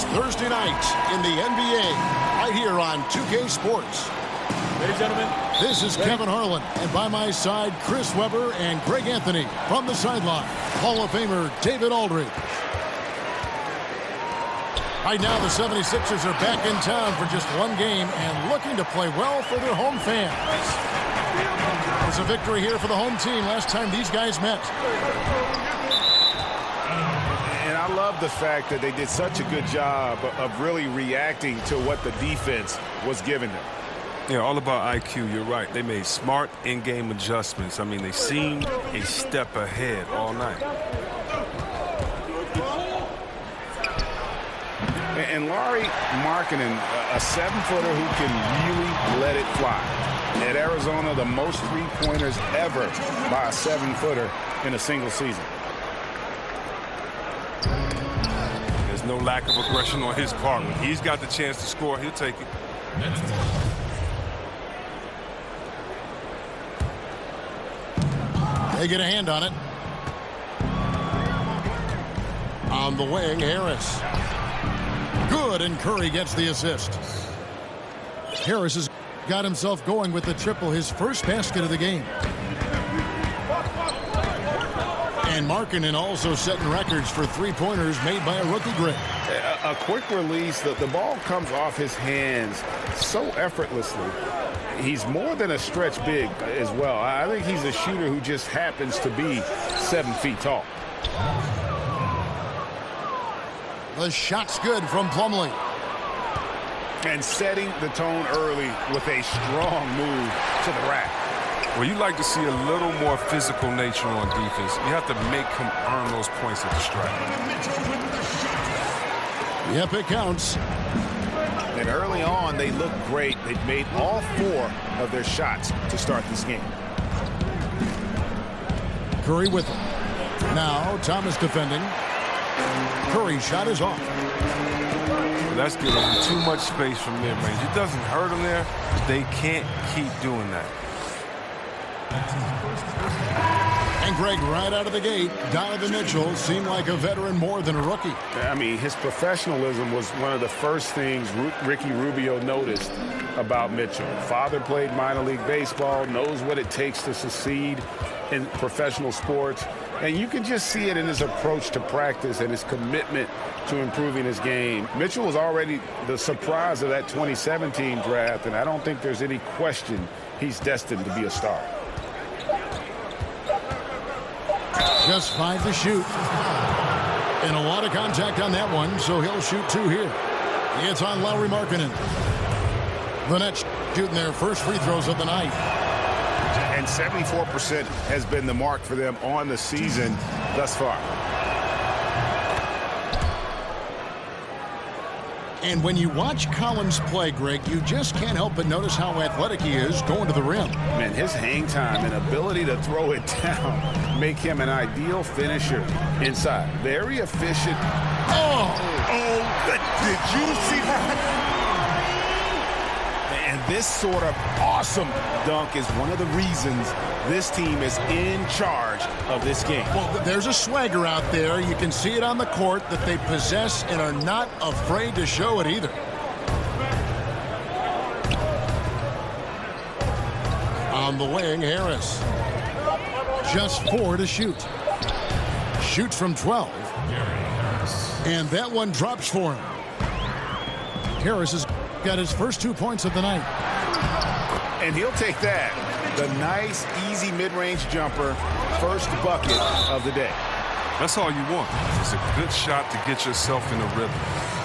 It's Thursday night in the NBA, right here on 2K Sports. Ladies and gentlemen, this is Kevin Harlan, and by my side, Chris Webber and Greg Anthony. From the sideline, Hall of Famer David Aldridge. Right now, the 76ers are back in town for just one game and looking to play well for their home fans. It's a victory here for the home team last time these guys met. And I love the fact that they did such a good job of really reacting to what the defense was giving them. Yeah, all about IQ. You're right. They made smart in-game adjustments. I mean, they seemed a step ahead all night. And Lauri Markkanen, a 7-footer who can really let it fly. At Arizona, the most three-pointers ever by a 7-footer in a single season. There's no lack of aggression on his part. When he's got the chance to score, he'll take it. They get a hand on it. On the wing, Harris. Good, and Curry gets the assist. Harris has got himself going with the triple, his first basket of the game. And Markkanen also setting records for three-pointers made by a rookie Greg. A quick release, the ball comes off his hands so effortlessly. He's more than a stretch big as well. I think he's a shooter who just happens to be 7 feet tall. The shot's good from Plumlee. And setting the tone early with a strong move to the rack. Well, you like to see a little more physical nature on defense. You have to make him earn those points at the stripe. Yep, it counts. And early on, they looked great. They made all 4 of their shots to start this game. Curry with him. Now, Thomas defending. Curry's shot is off. Well, that's giving him too much space from mid-range. It doesn't hurt him there. They can't keep doing that. And Greg, right out of the gate, Donovan Mitchell seemed like a veteran more than a rookie. I mean, his professionalism was one of the first things Ricky Rubio noticed about Mitchell. Father played minor league baseball, knows what it takes to succeed in professional sports. And you can just see it in his approach to practice and his commitment to improving his game. Mitchell was already the surprise of that 2017 draft, and I don't think there's any question he's destined to be a star. Just 5 to shoot. And a lot of contact on that one, so he'll shoot 2 here. It's on Lauri Markkanen. The Nets shooting their first free throws of the night. And 74% has been the mark for them on the season thus far. And when you watch Collins play, Greg, you just can't help but notice how athletic he is going to the rim. Man, his hang time and ability to throw it down make him an ideal finisher inside. Very efficient. did you see that? And this sort of awesome dunk is one of the reasons this team is in charge of this game. Well, there's a swagger out there. You can see it on the court that they possess and are not afraid to show it either. On the wing, Harris. Just 4 to shoot. Shoots from 12. And that one drops for him. Harris has got his first 2 points of the night. And he'll take that. The nice, easy mid-range jumper. First bucket of the day. That's all you want. It's a good shot to get yourself in a rhythm.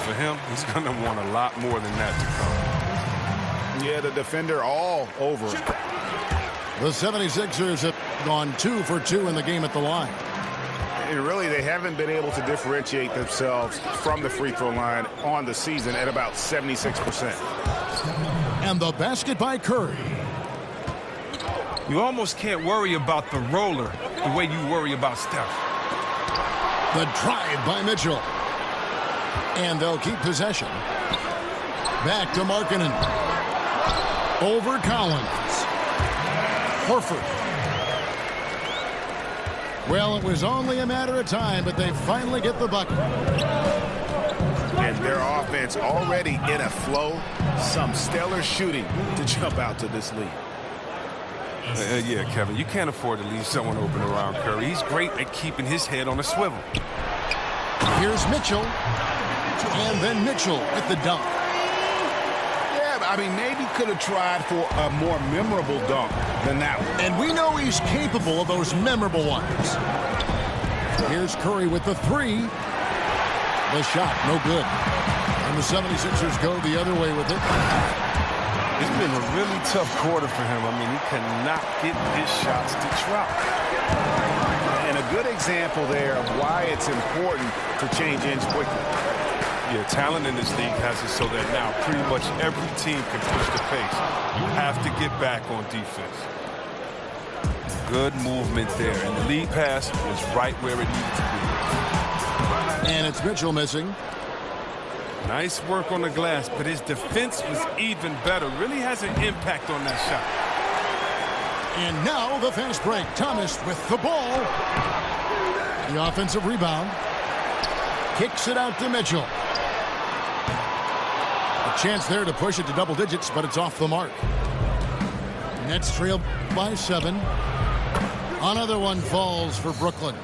For him, he's going to want a lot more than that to come. Yeah, the defender all over him. The 76ers have gone 2 for 2 in the game at the line. And really, they haven't been able to differentiate themselves from the free throw line on the season at about 76%. And the basket by Curry. You almost can't worry about the roller the way you worry about Steph. The drive by Mitchell. And they'll keep possession. Back to Markkanen. Over Collins. Horford. Well, it was only a matter of time, but they finally get the bucket. And their offense already in a flow. Some stellar shooting to jump out to this lead. Yeah, Kevin, you can't afford to leave someone open around Curry. He's great at keeping his head on a swivel. Here's Mitchell. And then Mitchell with the dunk. Yeah, I mean, maybe could have tried for a more memorable dunk than that one. And we know he's capable of those memorable ones. Here's Curry with the three. The shot, no good. And the 76ers go the other way with it. It's been a really tough quarter for him. I mean, he cannot get his shots to drop. And a good example there of why it's important to change ends quickly. Yeah, talent in this league has it so that now pretty much every team can push the pace. You have to get back on defense. Good movement there. And the lead pass was right where it needed to be. And it's Mitchell missing. Nice work on the glass, but his defense was even better. Really has an impact on that shot. And now the fast break. Thomas with the ball. The offensive rebound. Kicks it out to Mitchell. A chance there to push it to double digits, but it's off the mark. Nets trailed by 7. Another one falls for Brooklyn.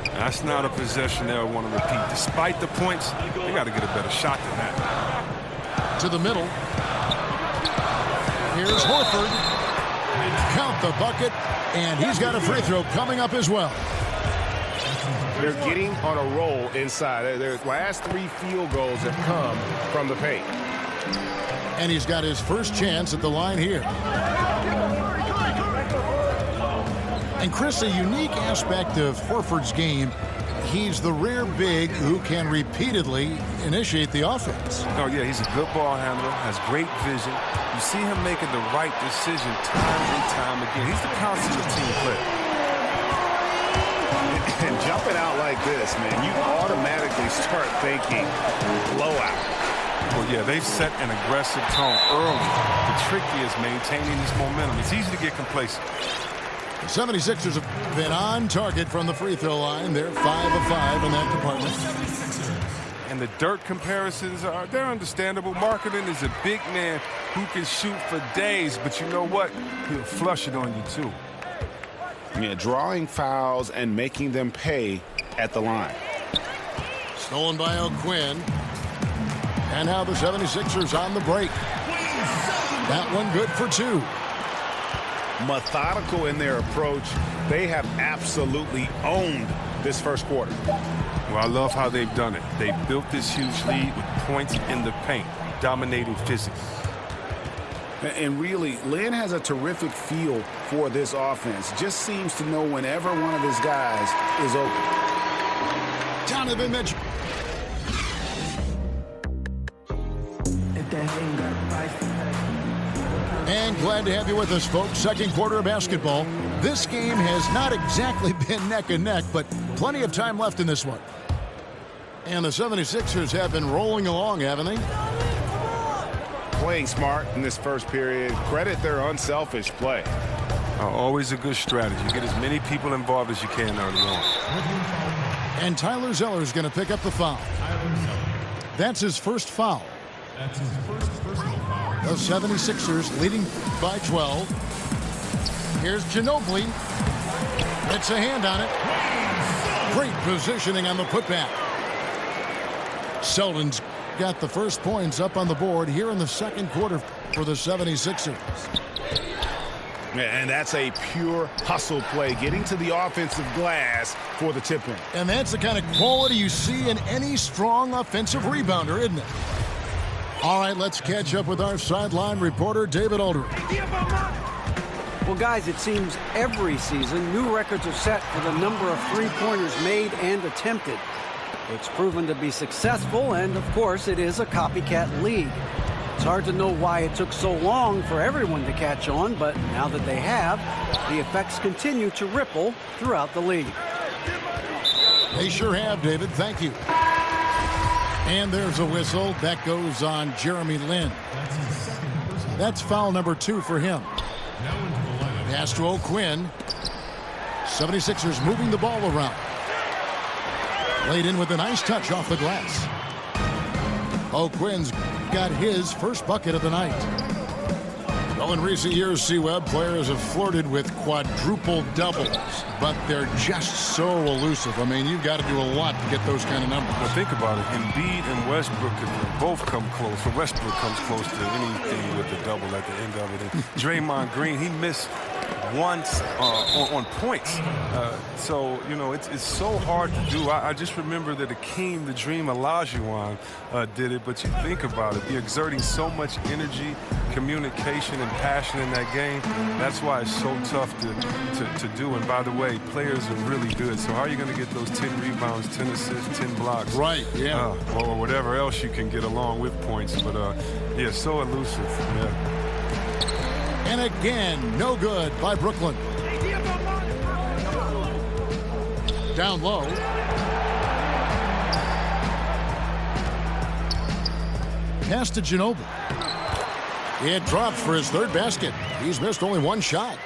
That's not a possession they want to repeat. Despite the points, they got to get a better shot than that. To the middle. Here's Horford. Count the bucket, and he's got a free throw coming up as well. They're getting on a roll inside. Their last 3 field goals have come from the paint. And he's got his first chance at the line here. And Chris, a unique aspect of Horford's game, he's the rare big who can repeatedly initiate the offense. Oh, yeah, he's a good ball handler, has great vision. You see him making the right decision time and time again. He's the consummate team player. And jumping out like this, man, you automatically start thinking blowout. Well, yeah, they've set an aggressive tone early. The trick is maintaining this momentum. It's easy to get complacent. The 76ers have been on target from the free throw line. They're 5 of 5 in that department. And the dirt comparisons they're understandable. Marketing is a big man who can shoot for days, but you know what? He'll flush it on you too. Yeah, drawing fouls and making them pay at the line. Stolen by O'Quinn. And now the 76ers on the break. That one good for 2. Methodical in their approach. They have absolutely owned this first quarter. Well, I love how they've done it. They built this huge lead with points in the paint, dominating physically. And really, Lynn has a terrific feel for this offense. Just seems to know whenever one of his guys is open. Donovan Mitchell. And glad to have you with us, folks. Second quarter of basketball. This game has not exactly been neck and neck, but plenty of time left in this one. And the 76ers have been rolling along, haven't they? Playing smart in this first period. Credit their unselfish play. Always a good strategy. Get as many people involved as you can early on. And Tyler Zeller is going to pick up the foul. That's his first foul. That's his first personal foul. The 76ers leading by 12. Here's Ginobili. Gets a hand on it. Great positioning on the putback. Selden's got the first points up on the board here in the second quarter for the 76ers. And that's a pure hustle play, getting to the offensive glass for the tip-in. And that's the kind of quality you see in any strong offensive rebounder, isn't it? All right, let's catch up with our sideline reporter, David Aldridge. Well, guys, it seems every season new records are set for the number of three-pointers made and attempted. It's proven to be successful, and, of course, it is a copycat league. It's hard to know why it took so long for everyone to catch on, but now that they have, the effects continue to ripple throughout the league. They sure have, David. Thank you. And there's a whistle. That goes on Jeremy Lin. That's foul number 2 for him. Pass to O'Quinn. 76ers moving the ball around. Laid in with a nice touch off the glass. O'Quinn's got his first bucket of the night. Well, in recent years, C-Web players have flirted with quadruple doubles, but they're just so elusive. I mean, you've got to do a lot to get those kind of numbers. Well, think about it. Embiid and Westbrook could both come close. So Westbrook comes close to anything with the double at the end of it. And Draymond Green, he missed once on points. So, you know, it's so hard to do. I just remember that Akeem, the Dream Olajuwon did it, but you think about it. You're exerting so much energy, communication, and passion in that game. That's why it's so tough to do. And by the way, players are really good. So how are you going to get those 10 rebounds, 10 assists, 10 blocks? Right, yeah. Or whatever else you can get along with points. But, yeah, so elusive. Yeah. And again, no good by Brooklyn. Down low. Pass to Ginobili. It drops for his third basket. He's missed only one shot.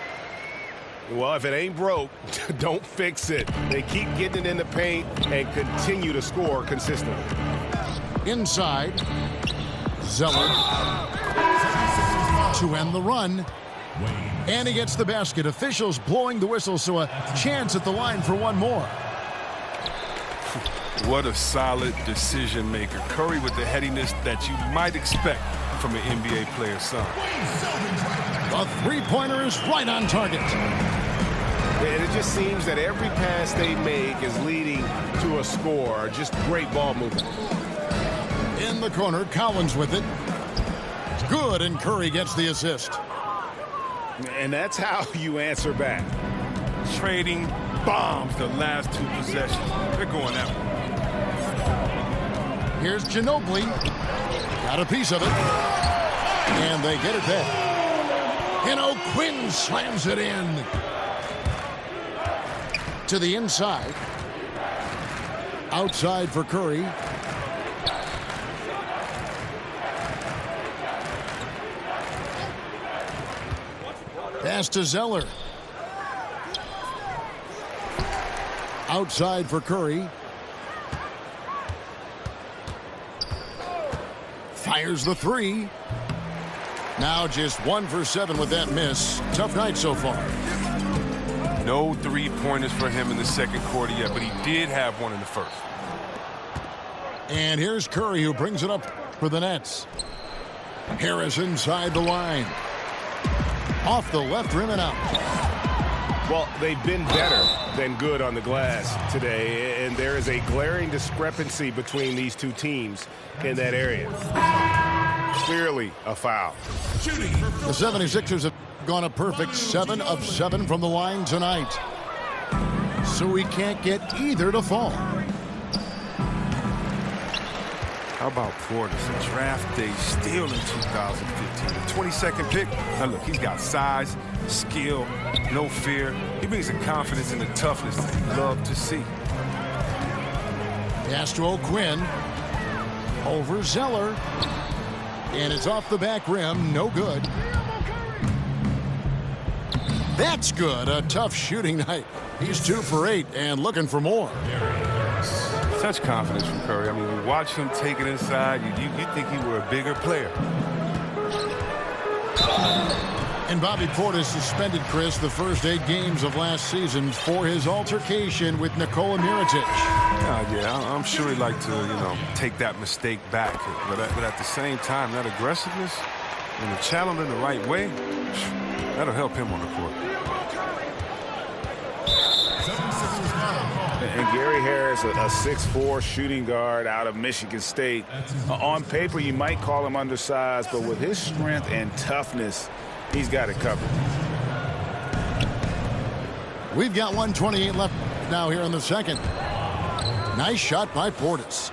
Well, if it ain't broke, don't fix it. They keep getting it in the paint and continue to score consistently. Inside. Zeller. To end the run. And he gets the basket. Officials blowing the whistle, so a chance at the line for one more. What a solid decision maker. Curry with the headiness that you might expect from an NBA player's son. The three-pointer is right on target. And it just seems that every pass they make is leading to a score. Just great ball movement. In the corner, Collins with it. Good, and Curry gets the assist. And that's how you answer back. Trading bombs the last two possessions. They're going that way. Here's Ginobili. Got a piece of it. And they get it back. And O'Quinn slams it in. To the inside. Outside for Curry. Pass to Zeller. Outside for Curry. Fires the three. Now just 1 for 7 with that miss. Tough night so far. No three-pointers for him in the second quarter yet, but he did have one in the first. And here's Curry, who brings it up for the Nets. Harris inside the line. Off the left rim and out. Well, they've been better than good on the glass today, and there is a glaring discrepancy between these two teams in that area. Clearly a foul. The 76ers have gone a perfect 7 of 7 from the line tonight. So we can't get either to fall. How about Portis, a draft day steal in 2015? The 22nd pick. Now look, he's got size, skill, no fear. He brings the confidence and the toughness that you love to see. Pass to O'Quinn. Over Zeller. And it's off the back rim. No good. That's good. A tough shooting night. He's 2 for 8 and looking for more. Such confidence from Curry. I mean, we watch him take it inside. You think he were a bigger player. And Bobby Portis suspended, Chris, the first 8 games of last season for his altercation with Nikola Mirotic. Yeah, I'm sure he'd like to, take that mistake back. But at the same time, that aggressiveness and the challenge in the right way, that'll help him on the court. And Gary Harris, a 6'4" shooting guard out of Michigan State. On paper, you might call him undersized, but with his strength and toughness, he's got it covered. We've got 1:28 left now here in the second. Nice shot by Portis.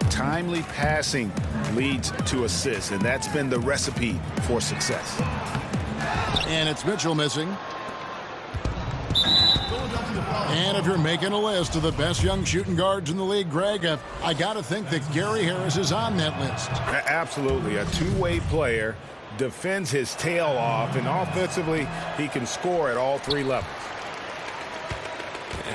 Timely passing leads to assists, and that's been the recipe for success. And it's Mitchell missing. And if you're making a list of the best young shooting guards in the league, Greg, I got to think that Gary Harris is on that list. Absolutely. A two-way player, defends his tail off, and offensively, he can score at all 3 levels.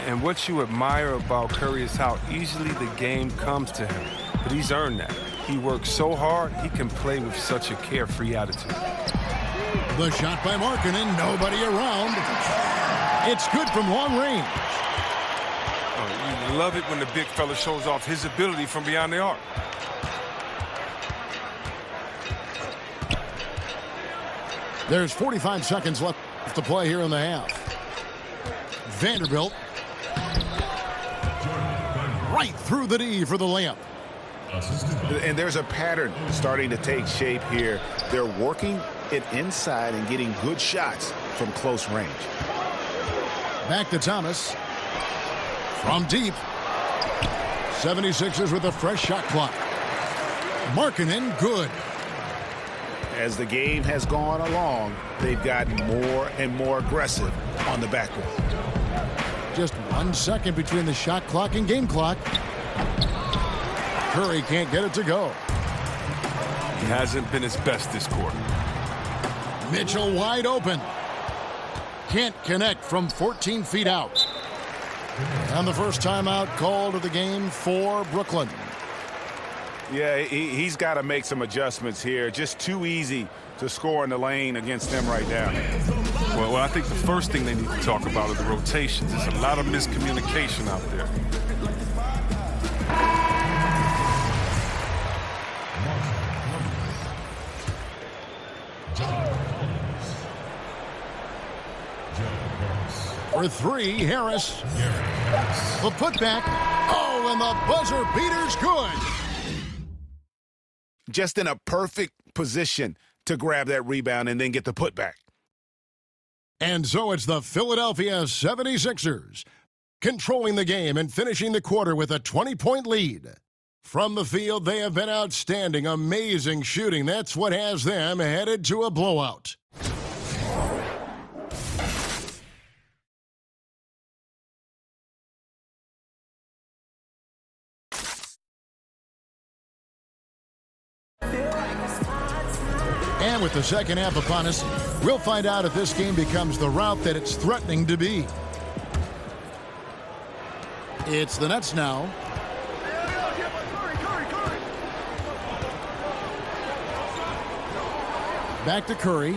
And what you admire about Curry is how easily the game comes to him. But he's earned that. He works so hard, he can play with such a carefree attitude. The shot by Markkanen, nobody around. It's good from long range. Oh, you love it when the big fella shows off his ability from beyond the arc. There's 45 seconds left to play here in the half. Vanderbilt. Right through the D for the layup. And there's a pattern starting to take shape here. They're working it inside and getting good shots from close range. Back to Thomas. From deep. 76ers with a fresh shot clock. Markkanen, good. As the game has gone along, they've gotten more and more aggressive on the backcourt. Just 1 second between the shot clock and game clock. Curry can't get it to go. He hasn't been his best this quarter. Mitchell wide open. Can't connect from 14 feet out. And the first timeout called of the game for Brooklyn. Yeah, he's got to make some adjustments here. Just too easy to score in the lane against them right now. Well, I think the first thing they need to talk about are the rotations. There's a lot of miscommunication out there. For three, Harris. The putback. Oh, and the buzzer beater's good. Just in a perfect position to grab that rebound and then get the putback. And so it's the Philadelphia 76ers controlling the game and finishing the quarter with a 20-point lead. From the field, they have been outstanding, amazing shooting. That's what has them headed to a blowout. And with the second half upon us, we'll find out if this game becomes the route that it's threatening to be. It's the Nets now. Back to Curry.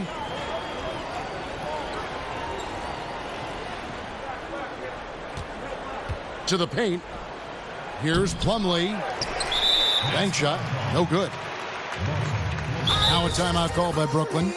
To the paint. Here's Plumlee. Bank shot. No good. Now a timeout called by Brooklyn.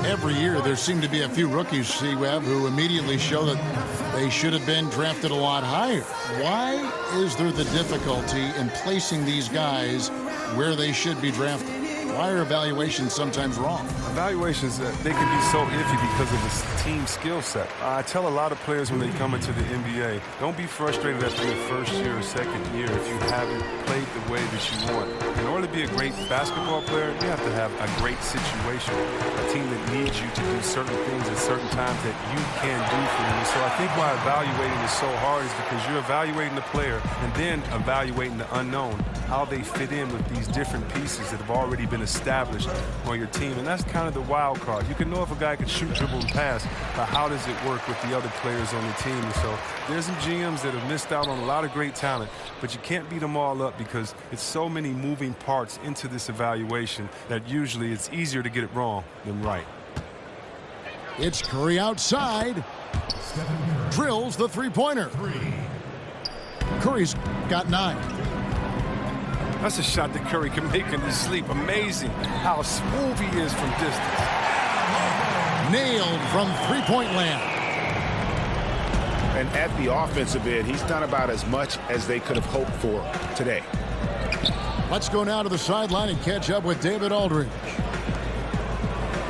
Every year there seem to be a few rookies, C-Web, who immediately show that they should have been drafted a lot higher. Why is there the difficulty in placing these guys where they should be drafted? Why are evaluations sometimes wrong? Evaluations, they can be so iffy because of the team skill set. I tell a lot of players when they come into the NBA, don't be frustrated after your first year or second year if you haven't played the way that you want. In order to be a great basketball player, you have to have a great situation, a team that needs you to do certain things at certain times that you can do for them. So I think why evaluating is so hard is because you're evaluating the player and then evaluating the unknown, how they fit in with these different pieces that have already been established on your team. And that's kind of the wild card. You can know if a guy can shoot, dribble, and pass, but how does it work with the other players on the team? And so there's some GMs that have missed out on a lot of great talent, but you can't beat them all up because it's so many moving parts into this evaluation that usually it's easier to get it wrong than right. It's Curry outside. Drills the three-pointer. Curry's got 9. That's a shot that Curry can make in his sleep. Amazing how smooth he is from distance. Nailed from three-point land. And at the offensive end, he's done about as much as they could have hoped for today. Let's go now to the sideline and catch up with David Aldridge.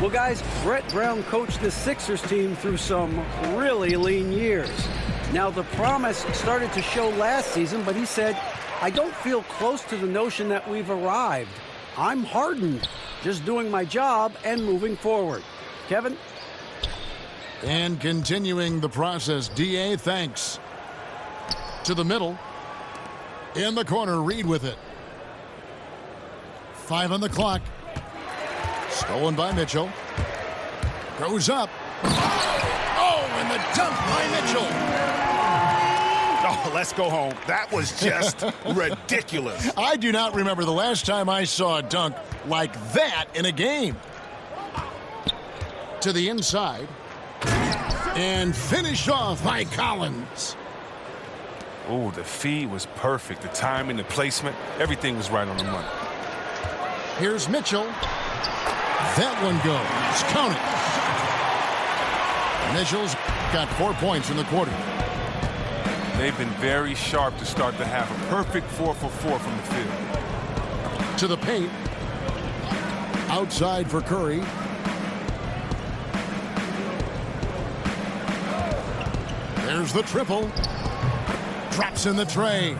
Well, guys, Brett Brown coached the Sixers team through some really lean years. Now, the promise started to show last season, but he said, I don't feel close to the notion that we've arrived. I'm hardened, just doing my job and moving forward. Kevin? And continuing the process, D.A., thanks. To the middle. In the corner, Reed with it. 5 on the clock. Stolen by Mitchell. Goes up. Oh, and the dunk by Mitchell. Oh, let's go home. That was just ridiculous. I do not remember the last time I saw a dunk like that in a game. To the inside. And finished off by Collins. Oh, the feed was perfect. The timing, the placement, everything was right on the money. Here's Mitchell. That one goes. Count it. Mitchell's got 4 points in the quarter. They've been very sharp to start the half. A perfect 4 for 4 from the field. To the paint. Outside for Curry. There's the triple. Drops in the tray.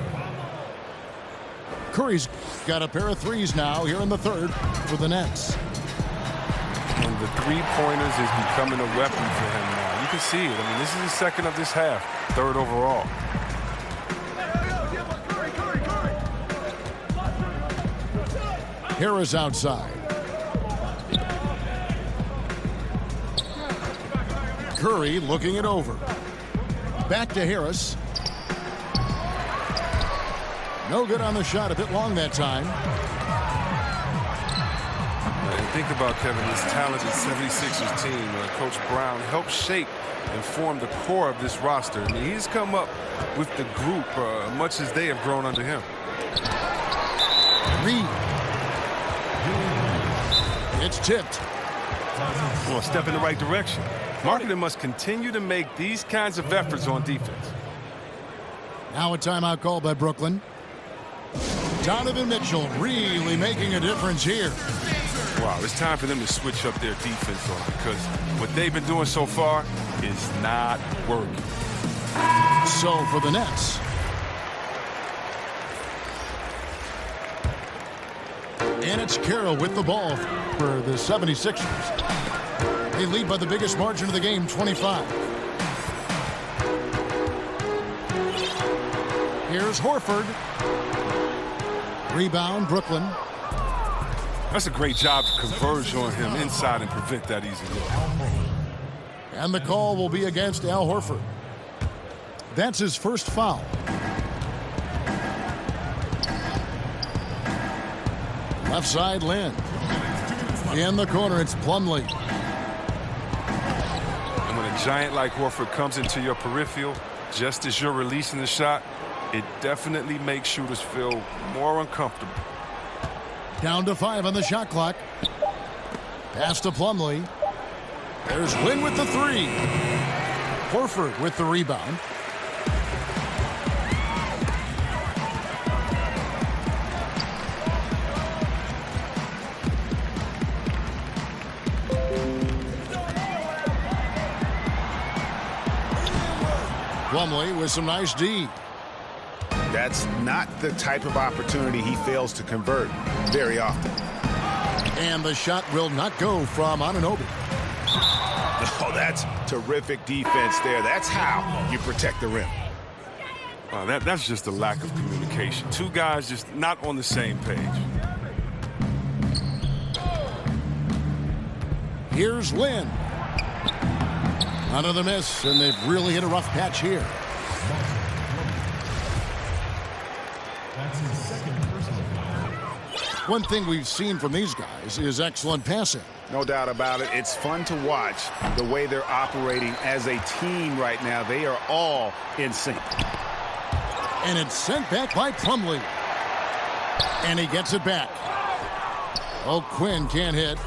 Curry's got a pair of threes now here in the third for the Nets. And the three-pointers is becoming a weapon for him now. You can see it. I mean, this is the second of this half, third overall. Harris outside. Curry looking it over. Back to Harris. No good on the shot. A bit long that time. And think about, Kevin, this talented 76ers team. Coach Brown helped shape and form the core of this roster. I mean, he's come up with the group much as they have grown under him. Reed. It's tipped. Well, a step in the right direction. Marketing must continue to make these kinds of efforts on defense. Now a timeout called by Brooklyn. Donovan Mitchell really making a difference here. Wow, it's time for them to switch up their defense on because what they've been doing so far is not working. So for the Nets. And it's Carroll with the ball for the 76ers. They lead by the biggest margin of the game, 25. Here's Horford. Rebound, Brooklyn. That's a great job to converge on him inside and prevent that easy look. And the call will be against Al Horford. That's his first foul. Left side, Lynn. In the corner, it's Plumlee. And when a giant like Horford comes into your peripheral, just as you're releasing the shot, it definitely makes shooters feel more uncomfortable. Down to 5 on the shot clock. Pass to Plumlee. There's Lynn with the 3. Horford with the rebound. Plumlee with some nice D. That's not the type of opportunity he fails to convert very often. And the shot will not go from Anunoby. Oh, that's terrific defense there. That's how you protect the rim. That's just a lack of communication. Two guys just not on the same page. Here's Lynn. Another miss, and they've really hit a rough patch here. That's his second personal foul. One thing we've seen from these guys is excellent passing. No doubt about it. It's fun to watch the way they're operating as a team right now. They are all in sync. And it's sent back by Plumlee. And he gets it back. Oh, Quinn can't hit.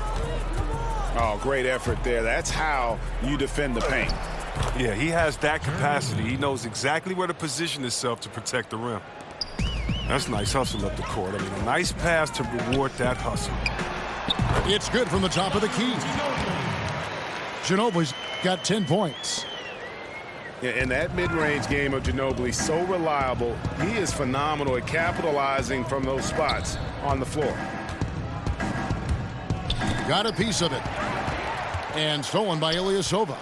Oh, great effort there. That's how you defend the paint. Yeah, he has that capacity. He knows exactly where to position himself to protect the rim. That's nice hustle up the court. I mean, a nice pass to reward that hustle. It's good from the top of the key. Ginobili's got 10 points. Yeah, and that mid-range game of Ginobili, so reliable. He is phenomenal at capitalizing from those spots on the floor. Got a piece of it. And stolen by Ilyasova.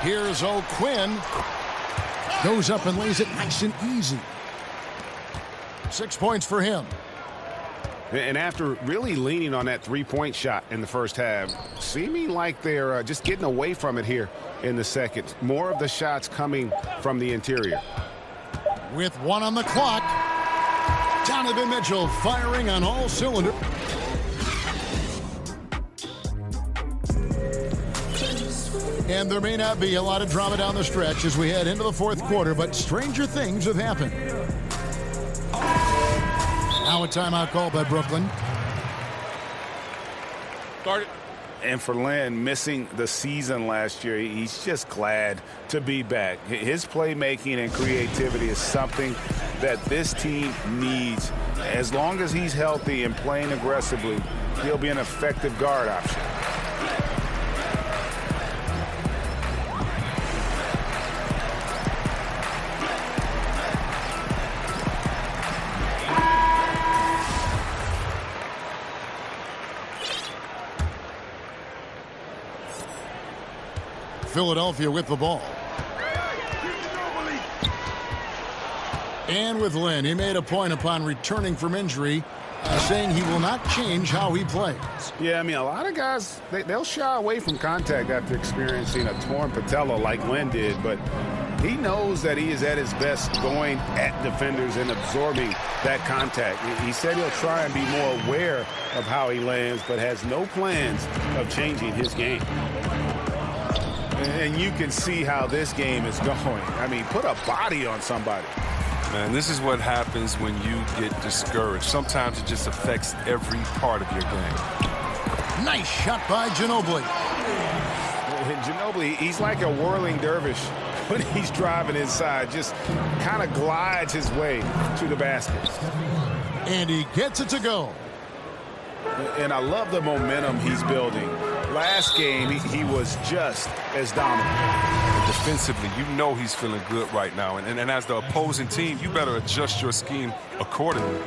Here's O'Quinn. Goes up and lays it nice and easy. 6 points for him. And after really leaning on that three-point shot in the first half, seeming like they're just getting away from it here in the second. More of the shots coming from the interior. With 1 on the clock, Donovan Mitchell firing on all cylinders. And there may not be a lot of drama down the stretch as we head into the fourth quarter, but stranger things have happened. Now a timeout called by Brooklyn. Start it. And for Len, missing the season last year, he's just glad to be back. His playmaking and creativity is something that this team needs. As long as he's healthy and playing aggressively, he'll be an effective guard option. Philadelphia with the ball. And with Lynn, he made a point upon returning from injury, saying he will not change how he plays. Yeah, I mean, a lot of guys, they'll shy away from contact after experiencing a torn patella like Lynn did, but he knows that he is at his best going at defenders and absorbing that contact. He said he'll try and be more aware of how he lands, but has no plans of changing his game. And you can see how this game is going. I mean, put a body on somebody. Man, this is what happens when you get discouraged. Sometimes it just affects every part of your game. Nice shot by Ginobili. Ginobili, he's like a whirling dervish when he's driving inside. Just kind of glides his way to the basket. And he gets it to go. And I love the momentum he's building. Last game, he was just as dominant. Defensively, you know he's feeling good right now. And as the opposing team, you better adjust your scheme accordingly.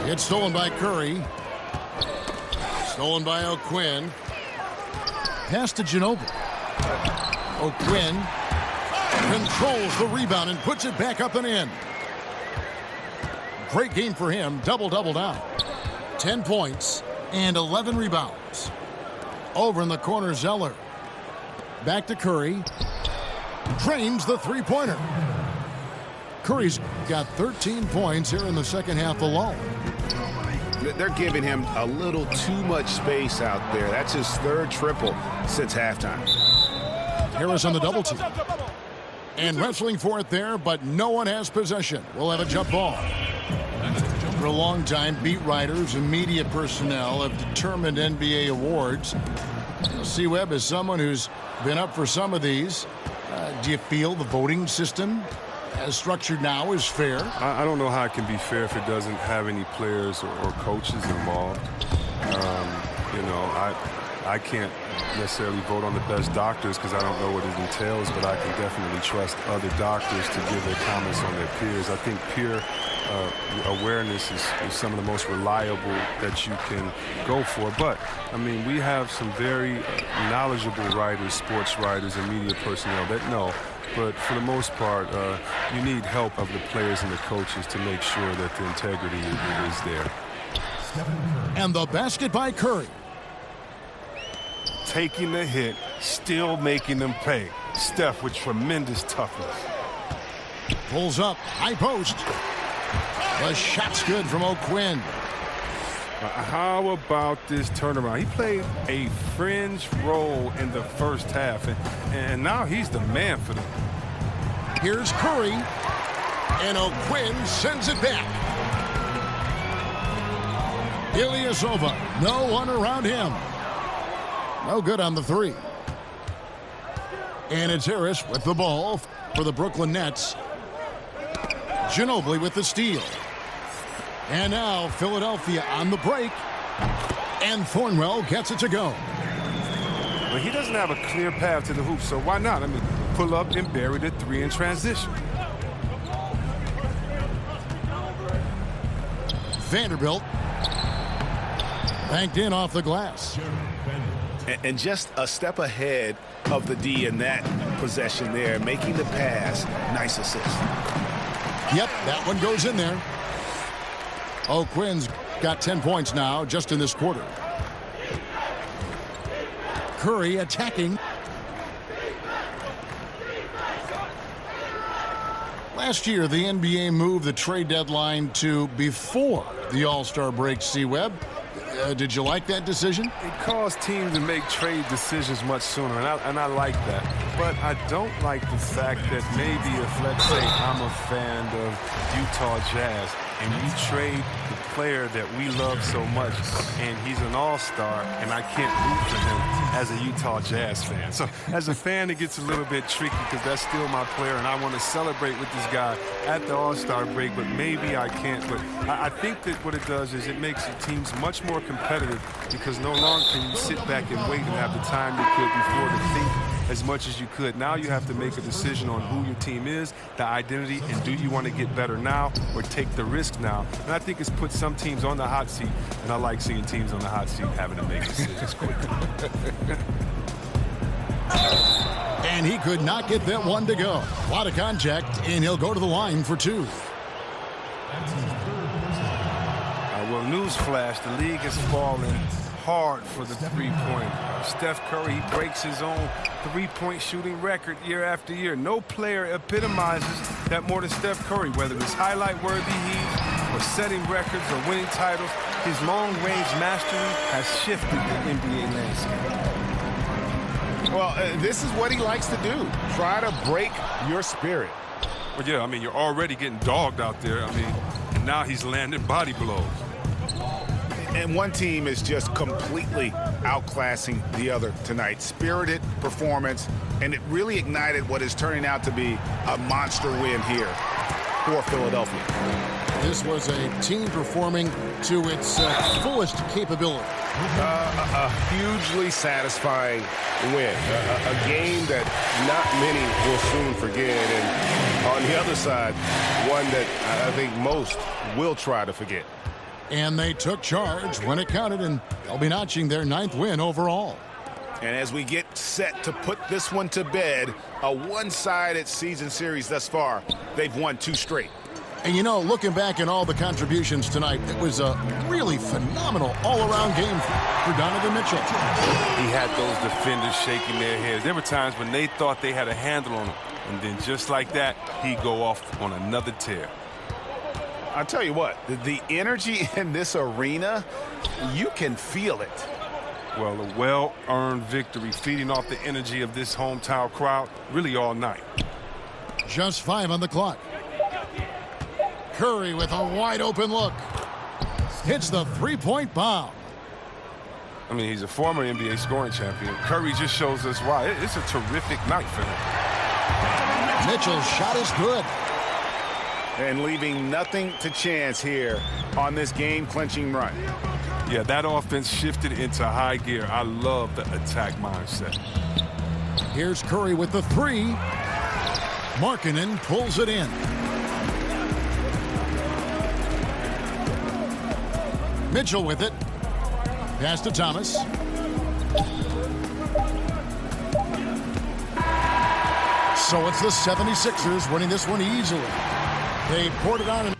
It's stolen by Curry. Stolen by O'Quinn. Pass to Ginobili. O'Quinn controls the rebound and puts it back up and in. Great game for him. Double-double down. 10 points and 11 rebounds. Over in the corner, Zeller. Back to Curry. Drains the three-pointer. Curry's got 13 points here in the second half alone. They're giving him a little too much space out there. That's his third triple since halftime. Harris on the double team. And wrestling for it there, but no one has possession. We'll have a jump ball. For a long time, beat writers and media personnel have determined NBA awards. C-Webb is someone who's been up for some of these. Do you feel the voting system as structured now is fair? I don't know how it can be fair if it doesn't have any players or coaches involved. You know, I can't necessarily vote on the best doctors because I don't know what it entails, but I can definitely trust other doctors to give their comments on their peers. I think peer awareness is some of the most reliable that you can go for. But, I mean, we have some very knowledgeable writers, sports writers, and media personnel that know. But for the most part, you need help of the players and the coaches to make sure that the integrity is there. And the basket by Curry. Taking the hit, still making them pay. Steph with tremendous toughness. Pulls up, high post. The shot's good from O'Quinn. How about this turnaround? He played a fringe role in the first half, and now he's the man for them. Here's Curry, and O'Quinn sends it back. Ilyasova, no one around him. No good on the three. And it's Harris with the ball for the Brooklyn Nets. Ginobili with the steal. And now Philadelphia on the break. And Thornwell gets it to go. Well, he doesn't have a clear path to the hoop, so why not? I mean, pull up and bury the three in transition. Vanderbilt. Banked in off the glass. And just a step ahead of the D in that possession there, making the pass. Nice assist. Yep, that one goes in there. Oh, Quinn's got 10 points now just in this quarter. Curry attacking. Last year, the NBA moved the trade deadline to before the All-Star break, C-Web. Did you like that decision? It caused teams to make trade decisions much sooner, and I like that. But I don't like the fact that maybe if, let's say, I'm a fan of Utah Jazz, and you trade the player that we love so much, and he's an all-star, and I can't root for him as a Utah Jazz fan. So as a fan, it gets a little bit tricky because that's still my player, and I want to celebrate with this guy at the all-star break, but maybe I can't. But I think that what it does is it makes the teams much more competitive because no longer can you sit back and wait and have the time you could before to think as much as you could. Now you have to make a decision on who your team is, the identity, and do you want to get better now or take the risk now? And I think it's put some teams on the hot seat, and I like seeing teams on the hot seat having to make decisions quickly. And he could not get that one to go. A lot of contact, and he'll go to the line for two. Well, newsflash, the league has fallen hard for the three-pointer. Steph Curry, he breaks his own three-point shooting record year after year. No player epitomizes that more than Steph Curry, whether it's highlight-worthy heat or setting records or winning titles. His long-range mastery has shifted the NBA landscape. Well, this is what he likes to do. Try to break your spirit. Well, yeah, I mean, you're already getting dogged out there. I mean, and now he's landing body blows. And one team is just completely outclassing the other tonight. Spirited performance, and it really ignited what is turning out to be a monster win here for Philadelphia. This was a team performing to its fullest capability. A hugely satisfying win. A game that not many will soon forget. And on the other side, one that I think most will try to forget. And they took charge when it counted, and they'll be notching their 9th win overall. And as we get set to put this one to bed, a one-sided season series thus far, they've won 2 straight. And, you know, looking back at all the contributions tonight, it was a really phenomenal all-around game for Donovan Mitchell. He had those defenders shaking their heads. There were times when they thought they had a handle on him. And then just like that, he'd go off on another tear. I'll tell you what, the energy in this arena, you can feel it. Well, a well-earned victory, feeding off the energy of this hometown crowd really all night. Just 5 on the clock. Curry with a wide-open look. Hits the three-point bomb. I mean, he's a former NBA scoring champion. Curry just shows us why. It's a terrific night for him. Mitchell's shot is good. And leaving nothing to chance here on this game-clinching run. Yeah, that offense shifted into high gear. I love the attack mindset. Here's Curry with the 3. Markkanen pulls it in. Mitchell with it. Pass to Thomas. So it's the 76ers winning this one easily. They poured it on.